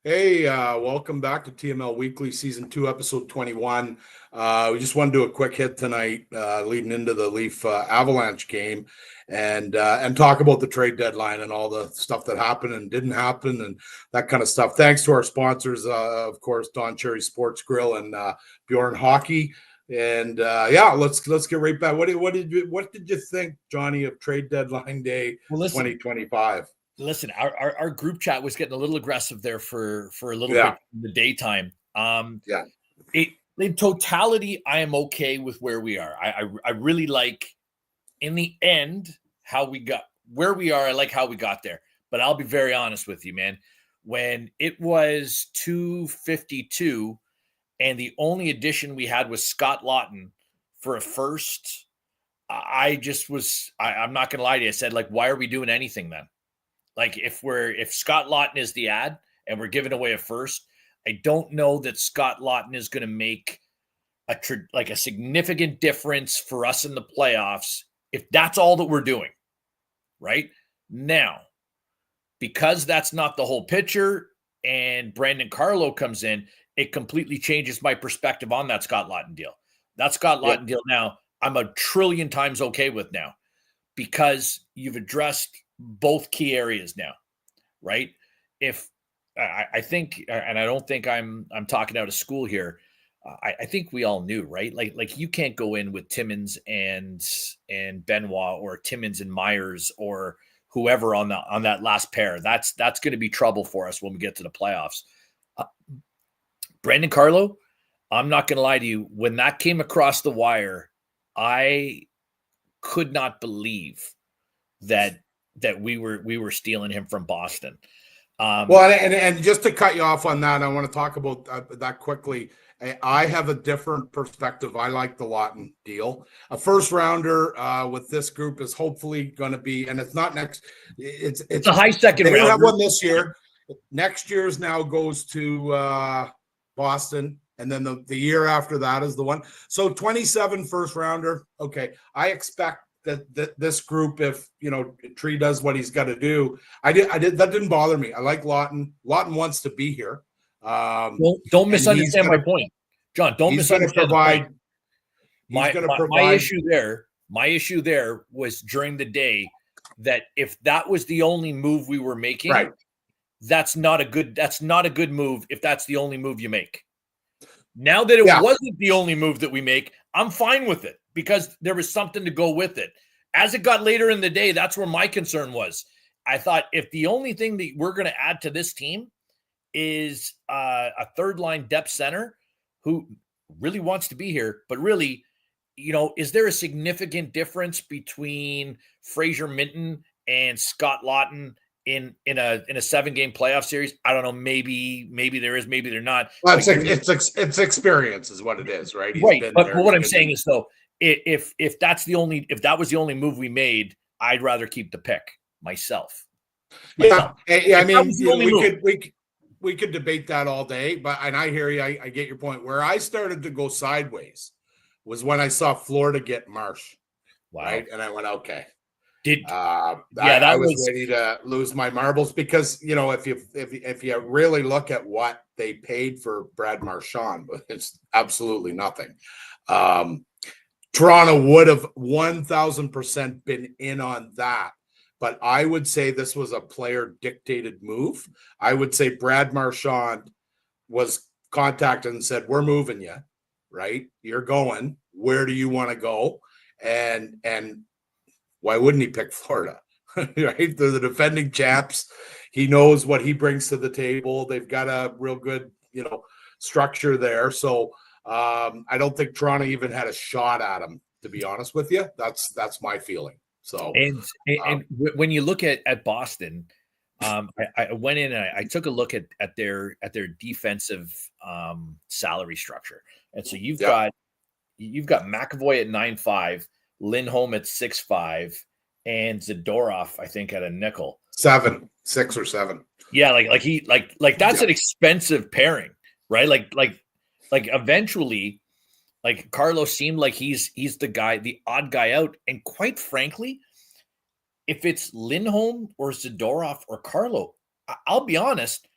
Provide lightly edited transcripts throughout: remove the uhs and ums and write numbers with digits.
Hey, welcome back to TML Weekly, Season 2, Episode 21. We just want to do a quick hit tonight leading into the Leaf Avalanche game and talk about the trade deadline and all the stuff that happened and didn't happen and that kind of stuff. Thanks to our sponsors, of course, Don Cherry Sports Grill and Bjorn Hockey. And let's get right back. What did you think, Johnny, of trade deadline day 2025? Listen, our group chat was getting a little aggressive there for a little bit in the daytime. In totality, I am okay with where we are. I really like, in the end, how we got where we are. I like how we got there. But I'll be very honest with you, man. When it was 252 and the only addition we had was Scott Lawton for a first, I'm not going to lie to you. I said, like, why are we doing anything then? Like, if Scott Lawton is the ad and we're giving away a first, I don't know that Scott Lawton is going to make a significant difference for us in the playoffs if that's all that we're doing. Right now, because that's not the whole picture, and Brandon Carlo comes in, it completely changes my perspective on that Scott Lawton deal. That Scott Lawton deal now, I'm a trillion times okay with now, because you've addressed both key areas now, right? If I think, and I don't think I'm talking out of school here. I think we all knew, right? Like you can't go in with Timmins and Benoit or Timmins and Myers or whoever on that last pair. That's going to be trouble for us when we get to the playoffs. Brandon Carlo, I'm not going to lie to you. When that came across the wire, I could not believe that we were stealing him from Boston. And just to cut you off on that, I want to talk about that quickly. I have a different perspective. I like the Lawton deal. A first rounder with this group is hopefully going to be, and it's not next. It's a high second rounder. They don't have one this year. Next year's now goes to Boston, and then the year after that is the one. So 27 first rounder. Okay, I expect that this group, if Tree does what he's got to do, I did that didn't bother me. I like Lawton. Lawton wants to be here. Don't misunderstand my point, John. Don't misunderstand the point. My issue there was during the day that if that was the only move we were making, right, that's not a good move if that's the only move you make. Now that it wasn't the only move that we make, I'm fine with it because there was something to go with it. As it got later in the day, that's where my concern was. I thought if the only thing that we're going to add to this team is a third line depth center who really wants to be here, but really, is there a significant difference between Fraser Minton and Scott Lawton in a 7-game playoff series? I don't know. Maybe there is, maybe they're not. Well, it's experience is what it is, right? Right. But what I'm saying is, though, if that was the only move we made, I'd rather keep the pick myself. I mean, we could debate that all day, and I hear you. I get your point. Where I started to go sideways was when I saw Florida get Marsh. Wow. Right, and I went, okay. I was ready to lose my marbles because if you really look at what they paid for Brad Marchand, it's absolutely nothing. Toronto would have 1,000% been in on that, but I would say this was a player dictated move. I would say Brad Marchand was contacted and said, "We're moving you, right? You're going. Where do you want to go?" And why wouldn't he pick Florida? Right? They're the defending champs. He knows what he brings to the table. They've got a real good, structure there. So I don't think Toronto even had a shot at him, to be honest with you. That's my feeling. So and when you look at Boston, I went in and I took a look at their defensive salary structure, and so you've got McAvoy at 9.5. Lindholm at 6.5, and Zadorov, I think, at a nickel. 6 or 7. Yeah, like that's an expensive pairing, right? Like eventually, like Carlos seemed like he's the odd guy out. And quite frankly, if it's Lindholm or Zadorov or Carlo, I'll be honest,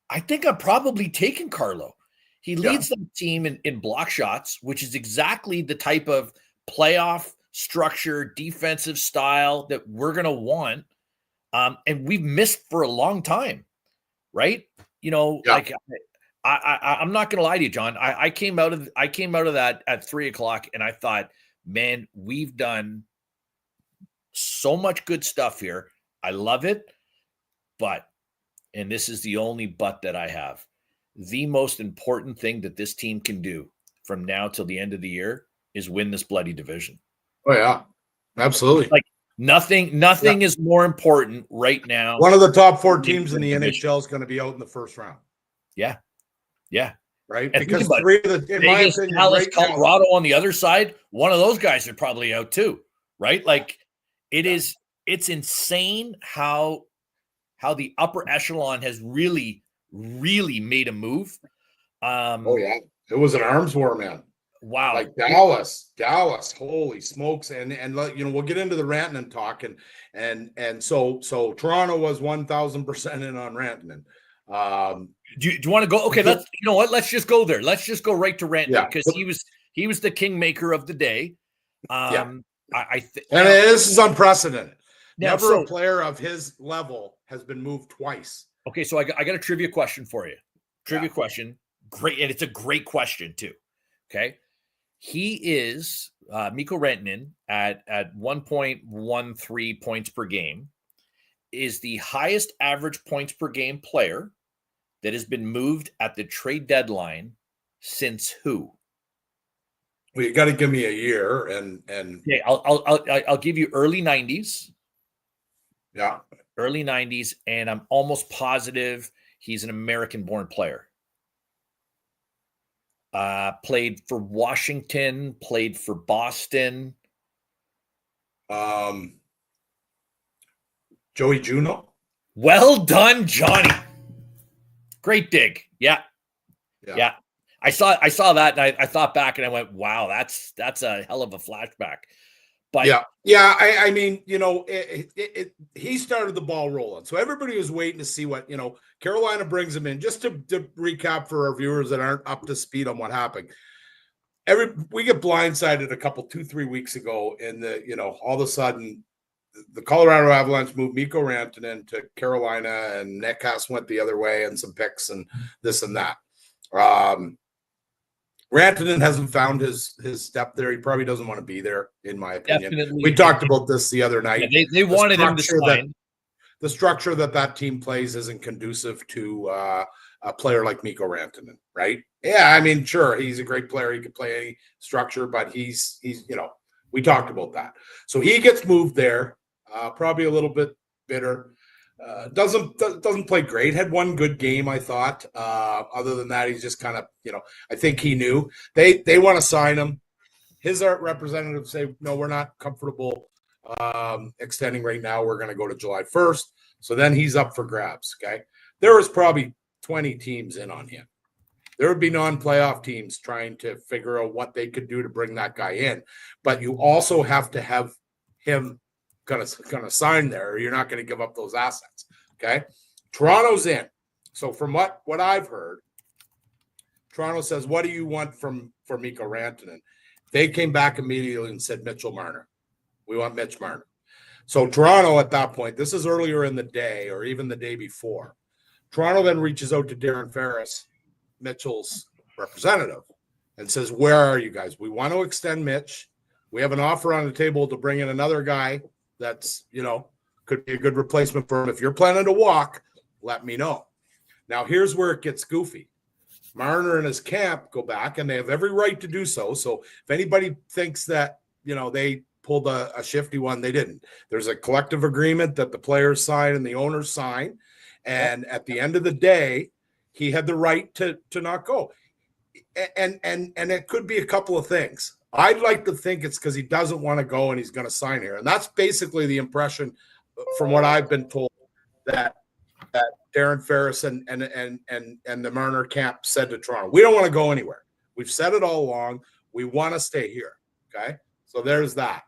I think I'm probably taking Carlo. He Yeah. leads the team in block shots, which is exactly the type of playoff structure, defensive style that we're going to want. And we've missed for a long time, right? You know, Yeah. like I'm not going to lie to you, John. I came out of that at 3:00, and I thought, man, we've done so much good stuff here. I love it, but, and this is the only but that I have, the most important thing that this team can do from now till the end of the year is win this bloody division. Oh yeah, absolutely. Like nothing is more important right now. One of the top 4 teams in the NHL is going to be out in the first round. Yeah. Yeah. Right. And Because 3 of the, in my Vegas, opinion, Dallas, right Colorado on the other side, one of those guys are probably out too. Right. Like it's insane how the upper echelon has really, really made a move. Oh yeah. It was an arms war, man. Wow. Like Dallas, holy smokes. And you know, we'll get into the Rantanen talk and so Toronto was 1,000% in on Rantanen. Do you want to go? Okay, let's, you know what? Let's just go there. Let's just go right to Rantanen because he was the kingmaker of the day. And this is unprecedented. Never a player of his level has been moved twice. Okay, so I got a trivia question for you. Trivia question. Great, and it's a great question too. Okay. He is Mikko Rantanen at 1.13 points per game is the highest average points per game player that has been moved at the trade deadline since who? Well, you got to give me a year and okay, I'll give you early 90s. Yeah. Early 90s, and I'm almost positive he's an American-born player. Played for Washington, played for Boston. Joey Juneau. Well done, Johnny. Great dig. Yeah. I saw that, and I thought back, and I went, "Wow, that's a hell of a flashback." But I mean, you know, he started the ball rolling, so everybody was waiting to see what, you know, Carolina brings him in. Just to recap for our viewers that aren't up to speed on what happened, we get blindsided a couple 2-3 weeks ago, and all of a sudden the Colorado Avalanche moved Mikko Rantanen to Carolina, and Netcast went the other way, and some picks and this and that. Rantanen hasn't found his step there. He probably doesn't want to be there, in my opinion. Definitely. We talked about this the other night. Yeah, they wanted him to sign. The structure that team plays isn't conducive to a player like Mikko Rantanen, right? Yeah, I mean, sure, he's a great player. He could play any structure, but he's we talked about that. So he gets moved there, probably a little bit bitter. Doesn't play great. Had one good game, I thought. Other than that, he's just kind of, I think he knew they want to sign him. His art representatives say, no, we're not comfortable extending right now. We're going to go to July 1st. So then he's up for grabs. Okay. There was probably 20 teams in on him. There would be non-playoff teams trying to figure out what they could do to bring that guy in. But you also have to have him going to sign there, or you're not going to give up those assets. Okay. Toronto's in. So from what I've heard, Toronto says, what do you want for Mikko Rantanen? They came back immediately and said, Mitchell Marner. We want Mitch Marner. So Toronto at that point, this is earlier in the day or even the day before, Toronto then reaches out to Darren Ferris, Mitchell's representative, and says, where are you guys? We want to extend Mitch. We have an offer on the table to bring in another guy that's, could be a good replacement for him. If you're planning to walk, let me know. Now, here's where it gets goofy. Marner and his camp go back, and they have every right to do so. So if anybody thinks that, they pulled a shifty one, they didn't. There's a collective agreement that the players sign and the owners sign. And at the end of the day, he had the right to not go. And it could be a couple of things. I'd like to think it's because he doesn't want to go and he's going to sign here. And that's basically the impression from what I've been told that Darren Ferris and the Marner camp said to Toronto. We don't want to go anywhere. We've said it all along. We want to stay here. Okay. So there's that.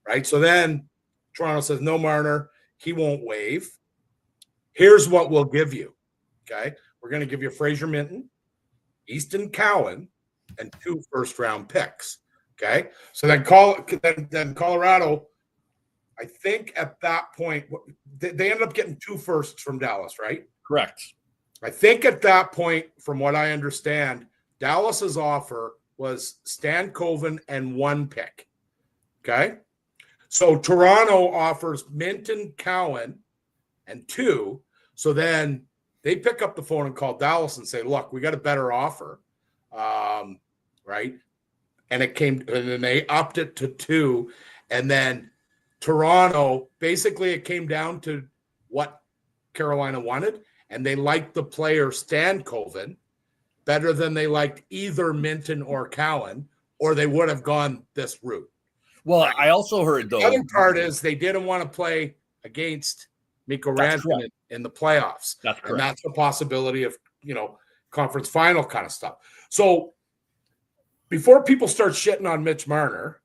Right. So then Toronto says, no, Marner, he won't waive. Here's what we'll give you. Okay. We're going to give you Fraser Minton, Easton Cowan, and 2 first-round picks. Okay. So then Colorado, I think at that point, they ended up getting 2 firsts from Dallas, right? Correct. I think at that point, from what I understand, Dallas's offer was Stan Coven and 1 pick. Okay. So Toronto offers Minton, Cowan, and 2. So then they pick up the phone and call Dallas and say, look, we got a better offer. Right. And and then they upped it to 2. And then Toronto, basically it came down to what Carolina wanted. And they liked the player Stan Coven better than they liked either Minton or Cowan, or they would have gone this route. Well, right. I also heard, though, the other part is they didn't want to play against Mikko Rantanen in the playoffs. That's correct. And that's a possibility of, conference final kind of stuff. So before people start shitting on Mitch Marner,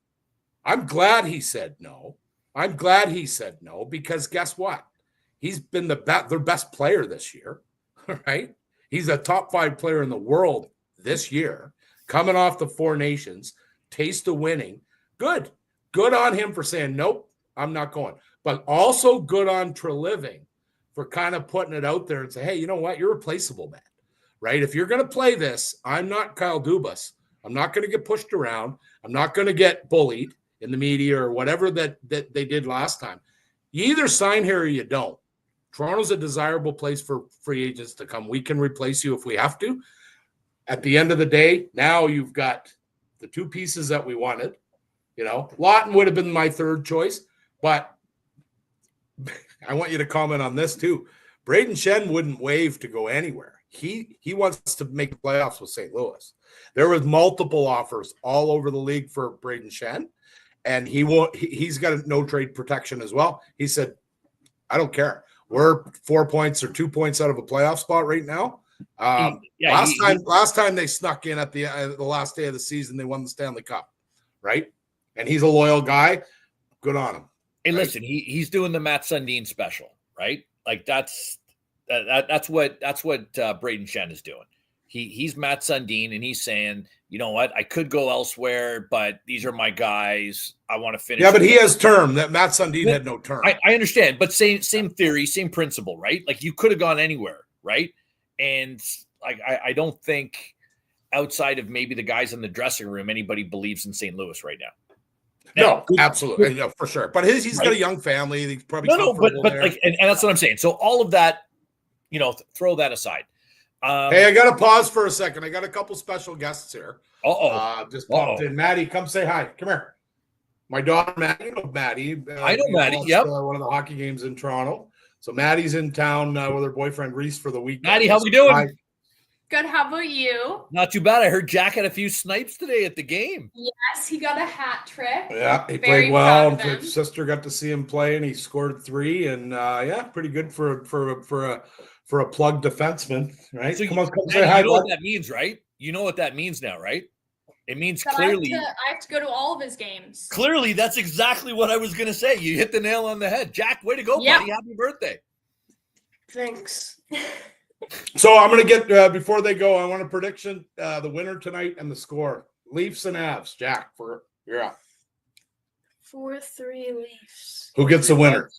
I'm glad he said no. I'm glad he said no, because guess what? He's been their best player this year, right? He's a top 5 player in the world this year, coming off the 4 nations, taste of winning. Good on him for saying, nope, I'm not going. But also good on Treliving for kind of putting it out there and say, hey, you know what? You're replaceable, man, right? If you're going to play this, I'm not Kyle Dubas. I'm not going to get pushed around. I'm not going to get bullied in the media or whatever that they did last time. You either sign here or you don't. Toronto's a desirable place for free agents to come. We can replace you if we have to. At the end of the day, now you've got the 2 pieces that we wanted. Lawton would have been my 3rd choice, but I want you to comment on this too. Braden Shen wouldn't waive to go anywhere. He wants to make the playoffs with St. Louis. There was multiple offers all over the league for Braden Shen, and he's got no trade protection as well. He said, I don't care. We're 4 points or 2 points out of a playoff spot right now. Last time they snuck in at the last day of the season, they won the Stanley Cup, right? And he's a loyal guy. Good on him. Hey, right? Listen, he's doing the Matt Sundin special, right? Like that's what Braden Shen is doing. He's Matt Sundin, and he's saying, you know what, I could go elsewhere, but these are my guys. I want to finish. Yeah, but he has term. That Matt Sundin had no term. I understand, but same theory, same principle, right? Like you could have gone anywhere, right? And like I don't think outside of maybe the guys in the dressing room, anybody believes in St. Louis right now. No, absolutely, no, for sure. But he's got a young family. He's probably but like, and that's what I'm saying. So all of that, throw that aside. Hey, I got to pause for a second. I got a couple special guests here. Just popped in. Maddie, come say hi. Come here. My daughter, Maddie. You know Maddie. I know Maddie. Yep. One of the hockey games in Toronto. So Maddie's in town with her boyfriend Reese for the weekend. Maddie, how we doing? Hi. Good. How about you? Not too bad. I heard Jack had a few snipes today at the game. Yes, he got a hat trick. Yeah, he played well. His sister got to see him play, and he scored 3. And pretty good for a plug defenseman, right? So come say hi. You know what that means, right? You know what that means now, right? It means so clearly. I have to go to all of his games. Clearly, that's exactly what I was going to say. You hit the nail on the head. Jack, way to go, buddy. Happy birthday. Thanks. So I'm going to get, before they go, I want a prediction, the winner tonight and the score. Leafs and Avs. Jack, you're up. 4-3 Leafs. Who gets the winner?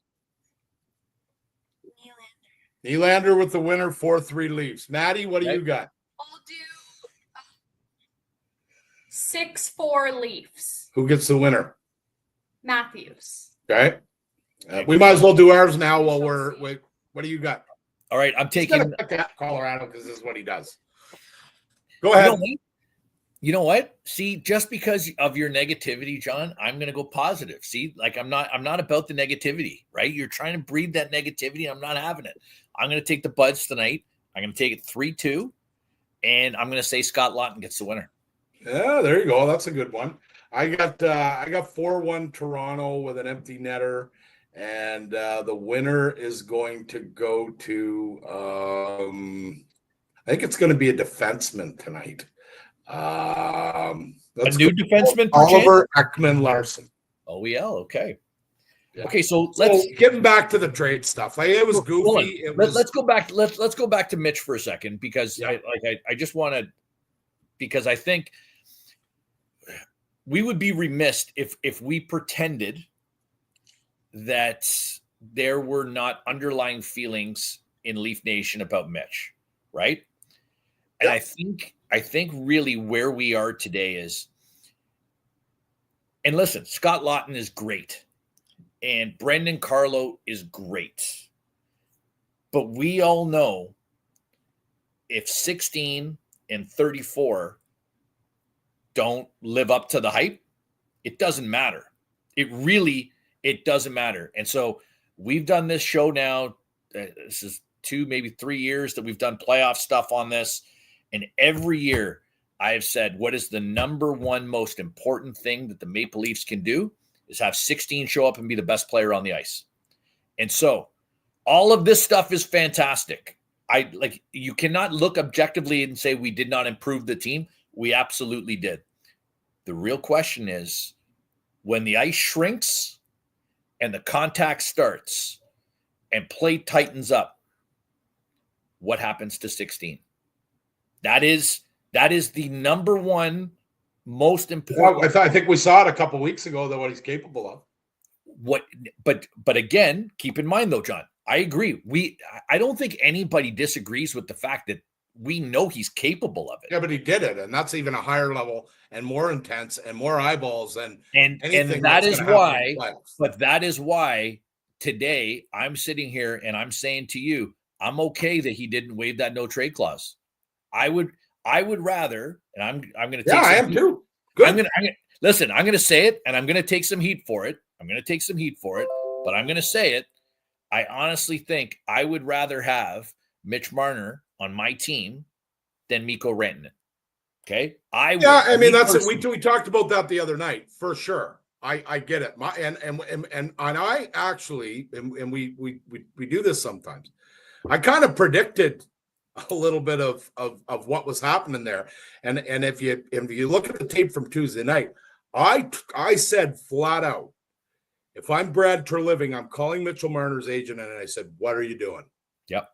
Nylander with the winner, 4-3 Leafs. Maddie, what do you got? I'll do 6-4 Leafs. Who gets the winner? Matthews. Okay. We might as well do ours now while what do you got? All right, I'm taking Colorado because this is what he does. Go ahead. You know what? See, just because of your negativity, John, I'm going to go positive. See, like I'm not about the negativity, right? You're trying to breed that negativity. I'm not having it. I'm going to take the Buds tonight. I'm going to take it 3-2, and I'm going to say Scott Laughton gets the winner. Yeah, there you go. That's a good one. I got 4-1 Toronto with an empty netter. And the winner is going to go to, I think it's going to be a defenseman tonight. A new defenseman? Oliver Ekman-Larsson. OEL, okay. Yeah. Okay, so So getting back to the trade stuff, like it was hold on. goofy. It was. Let's go back. Let's go back to Mitch for a second because Yeah. I just want to, because I think we would be remiss if we pretended that there were not underlying feelings in Leaf Nation about Mitch, right? And I think really where we are today is, and listen, Scott Lawton is great, and Brendan Carlo is great, but we all know if 16 and 34 don't live up to the hype, it doesn't matter. It doesn't matter. And so we've done this show now. This is 2, maybe 3 years that we've done playoff stuff on this. And every year I have said, what is the number one most important thing that the Maple Leafs can do is have 16 show up and be the best player on the ice. And so all of this stuff is fantastic. You cannot look objectively and say we did not improve the team. We absolutely did. The real question is, when the ice shrinks and the contact starts and play tightens up, what happens to 16? That is the number one most important. I think we saw it a couple of weeks ago that what he's capable of. But again, keep in mind though, John, I agree. I don't think anybody disagrees with the fact that we know he's capable of it. Yeah, but he did it, and that's even a higher level and more intense and more eyeballs than anything. And that is why. But that is why today I'm sitting here and I'm saying to you, I'm okay that he didn't waive that no trade clause. I would rather, and I'm going to take. Yeah, I am too. Good. I'm going to say it, and I'm going to take some heat for it. But I'm going to say it. I honestly think I would rather have Mitch Marner on my team than Mikko Rantanen. Okay, I that's it. We talked about that the other night for sure. I get it. And I actually, and we do this sometimes. I kind of predicted a little bit of what was happening there, and if you look at the tape from Tuesday night, I said flat out, if I'm Brad Treliving, I'm calling Mitchell Marner's agent, and I said, "What are you doing?" Yep.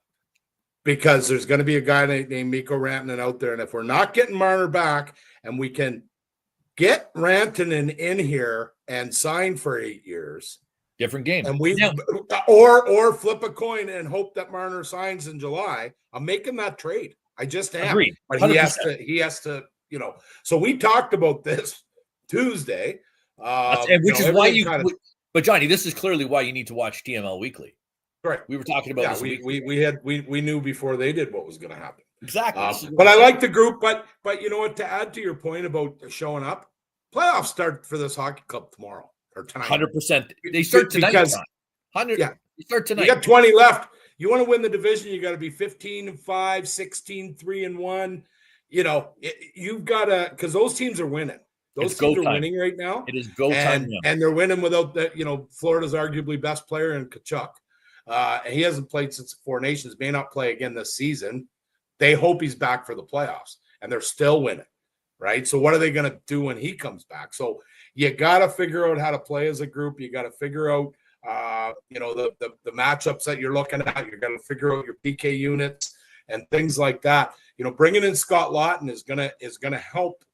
Because there's going to be a guy named Mikko Rantanen out there, and if we're not getting Marner back, and we can get Rantanen in here and sign for 8 years, different game, and or flip a coin and hope that Marner signs in July, I'm making that trade. I just am. Agreed. But 100%. he has to, So we talked about this Tuesday, which is why But Johnny, this is clearly why you need to watch TML Weekly. Right. We were talking about this. We knew before they did what was going to happen. Exactly. But I like the group. But you know what? To add to your point about showing up, playoffs start for this hockey club tomorrow or tonight. 100%. They start tonight. Because, 100. Yeah. They start tonight. You got 20 left. You want to win the division, you got to be 15-5, 16-3-1. You've got to, because those teams are winning. Those teams are winning right now. It is go time now. And they're winning without that. Florida's arguably best player in Kachuk. And he hasn't played since the Four Nations, may not play again this season. They hope he's back for the playoffs, and they're still winning, right? So what are they going to do when he comes back? So you got to figure out how to play as a group. You got to figure out, the matchups that you're looking at. You got to figure out your PK units and things like that. Bringing in Scott Lawton is gonna help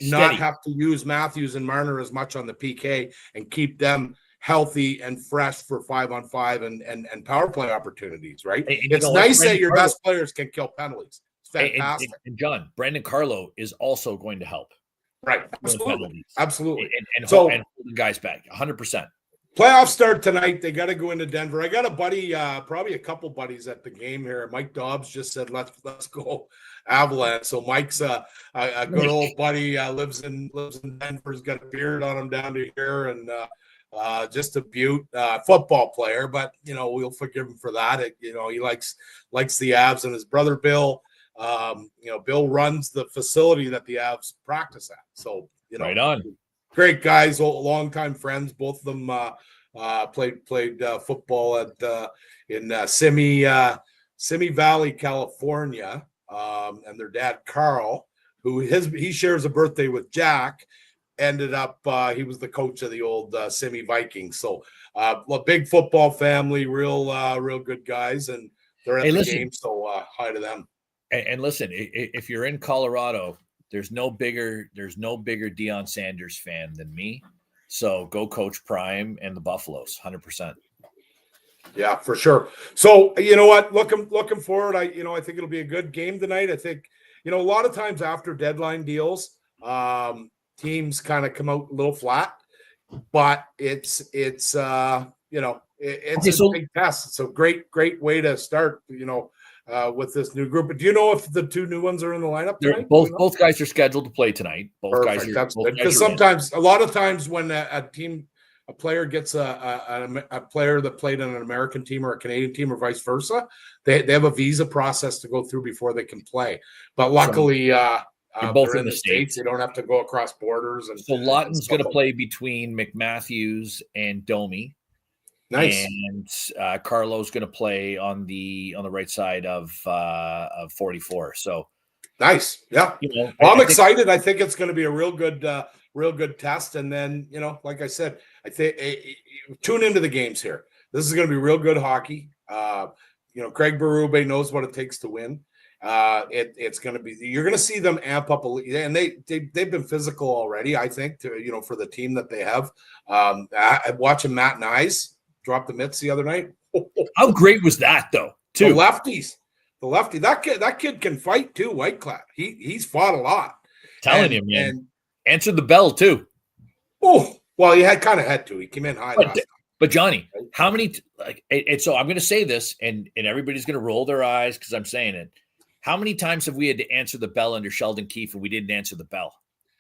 not have to use Matthews and Marner as much on the PK and keep them healthy and fresh for 5-on-5 and power play opportunities, right? It's nice that your best players can kill penalties. It's fantastic. And John, Brendan Carlo is also going to help. Right. Absolutely. And holding guys back 100%. Playoffs start tonight. They got to go into Denver. I got a buddy, probably a couple buddies at the game here. Mike Dobbs just said, let's go Avalanche. So Mike's a good old buddy, lives in Denver. He's got a beard on him down to here, and just a beaut, football player, but we'll forgive him for that. He likes the Avs, and his brother Bill. Bill runs the facility that the Avs practice at. So right on. Great guys, longtime friends. Both of them played football in Simi Valley, California, and their dad Carl, who he shares a birthday with Jack. ended up he was the coach of the old Simi Vikings. So a big football family, real good guys, and they're at the game. So hi to them. And listen, if you're in Colorado, there's no bigger Deion Sanders fan than me. So go Coach Prime and the Buffaloes, 100%. Yeah, for sure. So you know what? Looking forward, I think it'll be a good game tonight. I think a lot of times after deadline deals, teams kind of come out a little flat, but it's a big test. It's a great way to start. With this new group. But do you know if the two new ones are in the lineup tonight? Both guys are scheduled to play tonight. Perfect. That's good, because sometimes, a lot of times, when a player gets a player that played on an American team or a Canadian team or vice versa, they have a visa process to go through before they can play. But luckily, both in the States. They don't have to go across borders. And so Lawton's going to play between McMatthews and Domi. Nice. And Carlo's going to play on the right side of 44. So nice. Yeah. I'm excited. I think it's going to be a real good test. And then, like I said, I think tune into the games here. This is going to be real good hockey. Craig Berube knows what it takes to win. It's going to be, you're going to see them amp up and they've been physical already, I think, for the team that they have. Watching Matt Nyes drop the mitts the other night. How great was that, though? Too the lefty. That kid can fight too. Whiteclad. He's fought a lot. Telling you, man. And answered the bell too. Oh well, he had to. He came in high last time. But Johnny, how many? So I'm going to say this, and everybody's going to roll their eyes because I'm saying it. How many times have we had to answer the bell under Sheldon Keefe and we didn't answer the bell?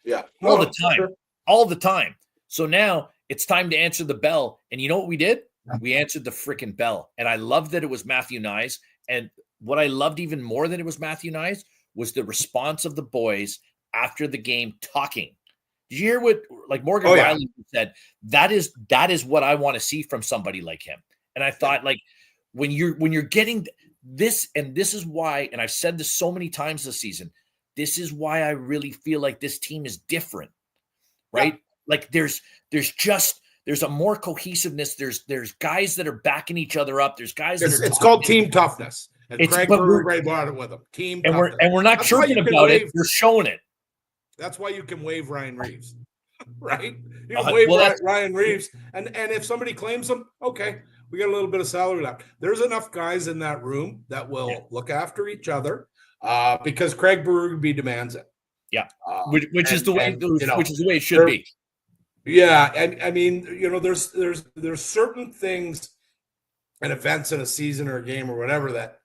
Yeah, all the time, sure. All the time. So now it's time to answer the bell, and you know what we did? We answered the freaking bell. And I loved that it was Matthew Nyes. And what I loved even more than it was Matthew Nyes was the response of the boys after the game talking. Did you hear what Morgan Riley said? That is what I want to see from somebody like him. And I thought, when you're getting this, and this is why, and I've said this so many times this season, this is why I really feel like this team is different, right? Yeah. There's a more cohesiveness. There's guys that are backing each other up. There's guys that are. It's called team toughness. And Craig Berube brought it with him. Team toughness. We're not chirping about it. We're showing it. That's why you can waive Ryan Reeves, right? You can waive Ryan Reeves, and if somebody claims him, okay, we got a little bit of salary left. There's enough guys in that room that will look after each other because Craig Berube demands it. Yeah, which is the way it should be. Yeah, and I mean, there's certain things and events in a season or a game or whatever that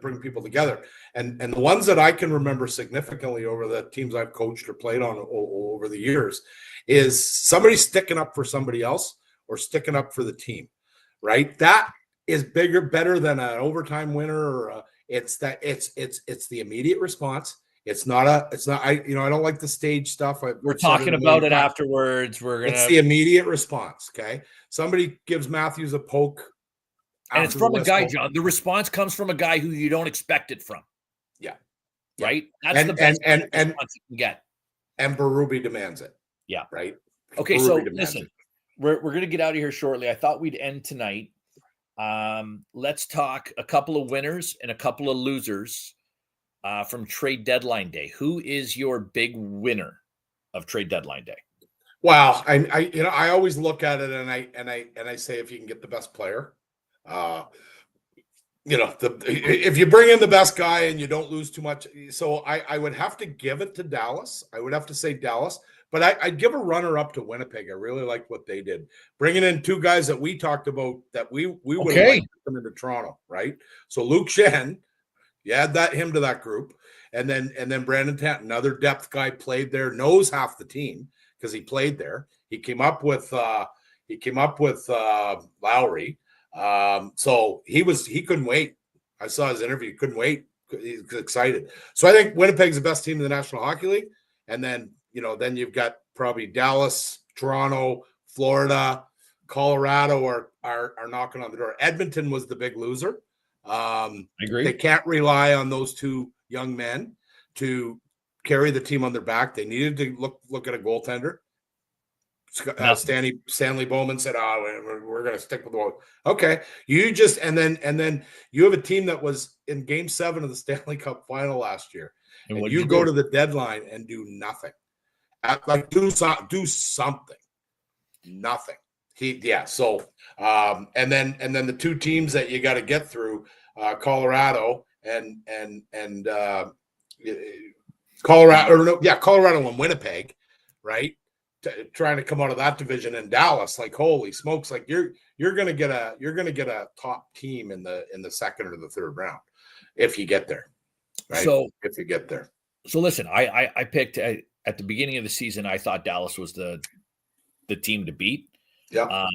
bring people together, and the ones that I can remember significantly over the teams I've coached or played on over the years is somebody sticking up for somebody else or sticking up for the team, right? That is better than an overtime winner or it's the immediate response. I don't like the stage stuff. We're talking about it afterwards. It's the immediate response. Okay. Somebody gives Matthews a poke. And it's from a guy, John. The response comes from a guy who you don't expect it from. Yeah. Right. That's the best response you can get. And Berube demands it. Yeah. Right. Okay. So listen, we're going to get out of here shortly. I thought we'd end tonight. Let's talk a couple of winners and a couple of losers. From trade deadline day. Who is your big winner of trade deadline day? Well, I always look at it and I say if you can get the best player, if you bring in the best guy and you don't lose too much. So I would have to give it to Dallas. I would have to say Dallas, but I'd give a runner up to Winnipeg. I really like what they did, bringing in two guys that we talked about that we would have liked to come into Toronto, right? So Luke Shen. You add him to that group, and then Brandon Tanton, another depth guy, played there, knows half the team because he played there. He came up with Lowry, so he couldn't wait. I saw his interview; he couldn't wait. He's excited. So I think Winnipeg's the best team in the National Hockey League, and then you've got probably Dallas, Toronto, Florida, Colorado are knocking on the door. Edmonton was the big loser. I agree. They can't rely on those two young men to carry the team on their back. They needed to look at a goaltender. Stanley Bowman said, "Oh, we're going to stick with the wall." Okay, you just and then you have a team that was in Game 7 of the Stanley Cup Final last year, and you go to the deadline and do nothing. Do something. Nothing. So and then the two teams that you got to get through, Colorado and Colorado and Winnipeg, right? Trying to come out of that division, in Dallas, like holy smokes, like you're gonna get a top team in the second or the third round if you get there, right? So if you get there. So listen, I picked at the beginning of the season. I thought Dallas was the team to beat. Yeah.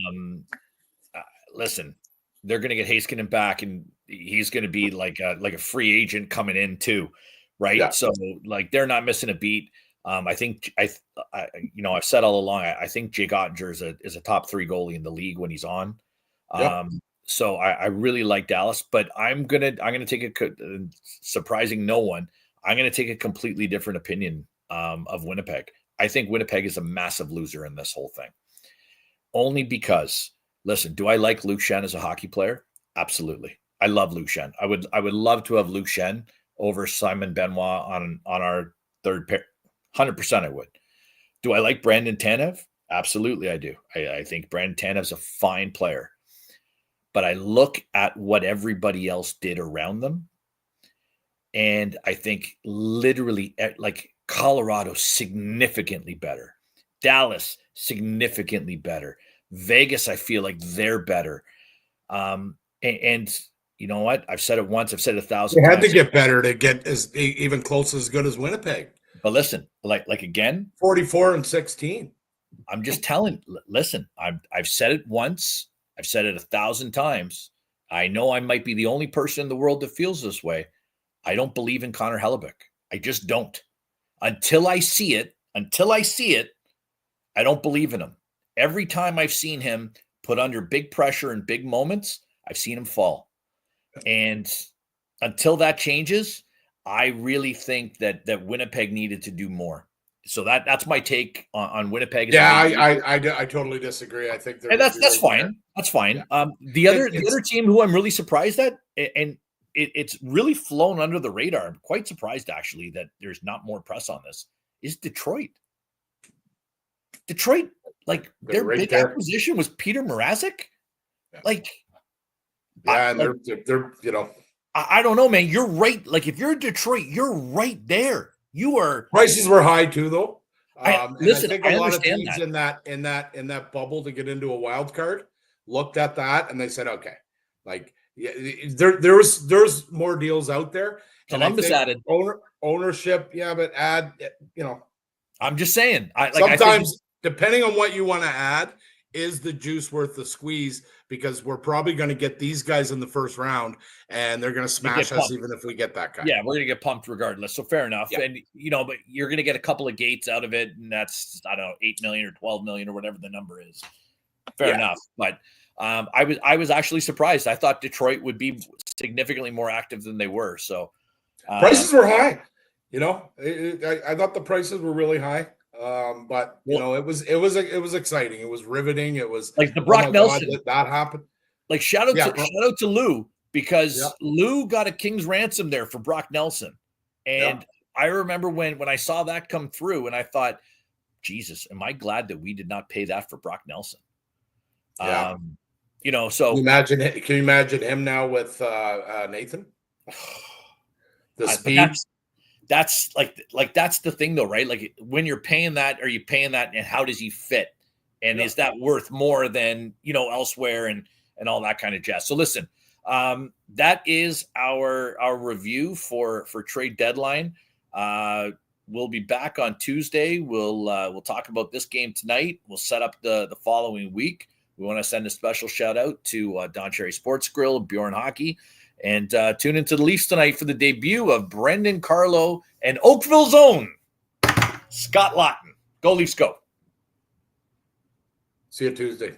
Listen, they're going to get Heiskanen back, and he's going to be like a free agent coming in too, right? Yeah. So like they're not missing a beat. I think I've said all along. I think Jake Ottinger is a top 3 goalie in the league when he's on. So I really like Dallas, but I'm gonna take surprising no one. I'm gonna take a completely different opinion of Winnipeg. I think Winnipeg is a massive loser in this whole thing. Only because, listen, do I like Luke Schenn as a hockey player? Absolutely. I love Luke Schenn. I would love to have Luke Schenn over Simon Benoit on our third pair. 100% I would. Do I like Brandon Tanev? Absolutely I do. I think Brandon Tanev's a fine player. But I look at what everybody else did around them, and I think literally like Colorado significantly better. Dallas significantly better. Vegas, I feel like they're better. And you know what? I've said it once. I've said it 1,000 times. They had to get better to get even close as good as Winnipeg. But listen, like again, 44-16. I'm just telling. Listen, I've said it once. I've said it 1,000 times. I know I might be the only person in the world that feels this way. I don't believe in Connor Hellebuyck. I just don't. Until I see it, I don't believe in him. Every time I've seen him put under big pressure in big moments, I've seen him fall. And until that changes, I really think that Winnipeg needed to do more. So that's my take on Winnipeg. I totally disagree. I think that's fine. There. That's fine. Yeah. The other team who I'm really surprised at, and it's really flown under the radar. I'm quite surprised actually that there's not more press on this. Is Detroit? Detroit, like their big acquisition was Peter Mrazek. Yeah. Like, yeah, and they're I don't know, man. You're right. Like if you're Detroit, you're right there. You are. Prices were high too, though. Listen, I think a lot of teams in that bubble to get into a wild card looked at that and they said, okay, like there's more deals out there. Columbus added ownership, yeah, but I'm just saying. Sometimes depending on what you want to add, is the juice worth the squeeze? Because we're probably going to get these guys in the first round, and they're going to smash us even if we get that guy. Yeah, we're going to get pumped regardless. So fair enough. Yeah. And but you're going to get a couple of gates out of it, and that's I don't know, 8 million or 12 million or whatever the number is. Fair enough. But I was actually surprised. I thought Detroit would be significantly more active than they were. So prices were high. I thought the prices were really high. But it was exciting. It was riveting. It was like the Brock Nelson that happened. Like shout out to Lou, because Lou got a king's ransom there for Brock Nelson. And I remember when I saw that come through and I thought, Jesus, am I glad that we did not pay that for Brock Nelson? Yeah. So can you imagine him now with Nathan? The speed. That's that's the thing though, right? Like when you're paying that, are you paying that and how does he fit? And is that worth more than, elsewhere and all that kind of jazz? So listen, that is our review for trade deadline. We'll be back on Tuesday. We'll talk about this game tonight. We'll set up the following week. We want to send a special shout out to Don Cherry Sports Grill, Bjorn Hockey. And tune into the Leafs tonight for the debut of Brendan Carlo and Oakville's own Scott Laughton. Go Leafs, go. See you Tuesday.